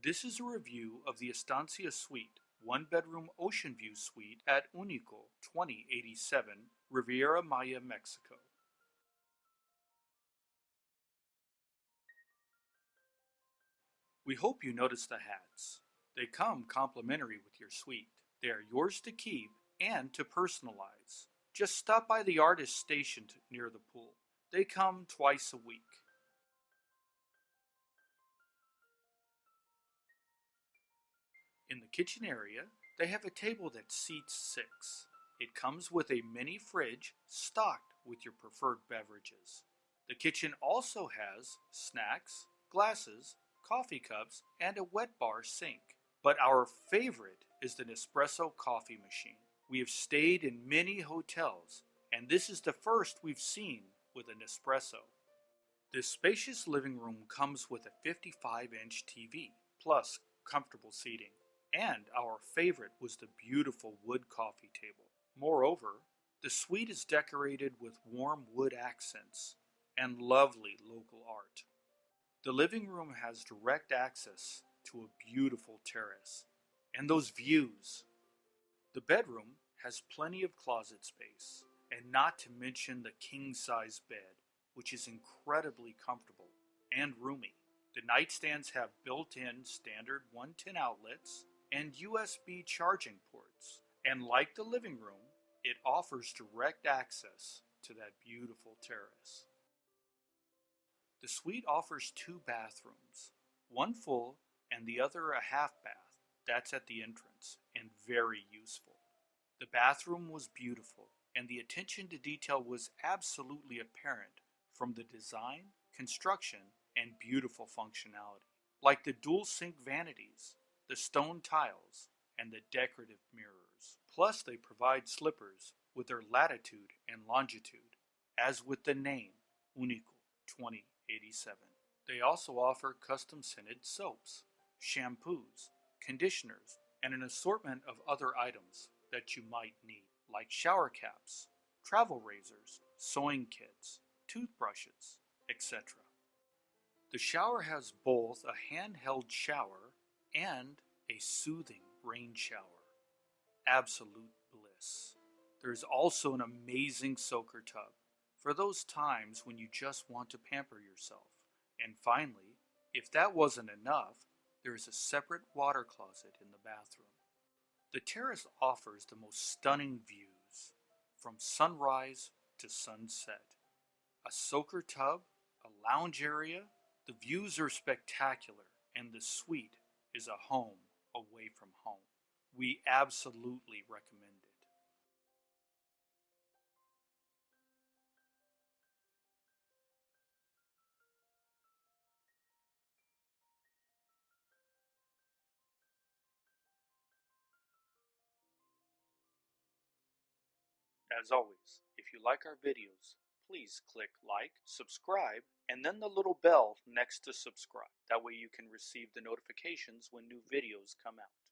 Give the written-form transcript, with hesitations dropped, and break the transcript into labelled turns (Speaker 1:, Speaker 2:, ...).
Speaker 1: This is a review of the Estancia Suite, one-bedroom ocean view suite at Unico, 2087, Riviera Maya, Mexico. We hope you notice the hats. They come complimentary with your suite. They are yours to keep and to personalize. Just stop by the artist stationed near the pool. They come twice a week. In the kitchen area, they have a table that seats 6. It comes with a mini fridge stocked with your preferred beverages. The kitchen also has snacks, glasses, coffee cups, and a wet bar sink. But our favorite is the Nespresso coffee machine. We have stayed in many hotels, and this is the first we've seen with an Nespresso. This spacious living room comes with a 55-inch TV, plus comfortable seating. And our favorite was the beautiful wood coffee table. Moreover, the suite is decorated with warm wood accents and lovely local art. The living room has direct access to a beautiful terrace. And those views! The bedroom has plenty of closet space, and not to mention the king-size bed, which is incredibly comfortable and roomy. The nightstands have built-in standard 110 outlets and USB charging ports, and like the living room, it offers direct access to that beautiful terrace. The suite offers 2 bathrooms, one full and the other a half bath. That's at the entrance, and very useful. The bathroom was beautiful, and the attention to detail was absolutely apparent from the design, construction, and beautiful functionality, like the dual sink vanities, the stone tiles, and the decorative mirrors. Plus, they provide slippers with their latitude and longitude, as with the name Unico 2087. They also offer custom scented soaps, shampoos, conditioners, and an assortment of other items that you might need, like shower caps, travel razors, sewing kits, toothbrushes, etc. The shower has both a handheld shower and a soothing rain shower. Absolute bliss. There is also an amazing soaker tub for those times when you just want to pamper yourself. And finally, if that wasn't enough, there is a separate water closet in the bathroom. The terrace offers the most stunning views, from sunrise to sunset. A soaker tub, a lounge area, the views are spectacular, and the suite is a home away from home. We absolutely recommend it. As always, if you like our videos, please click like, subscribe, and then the little bell next to subscribe. That way you can receive the notifications when new videos come out.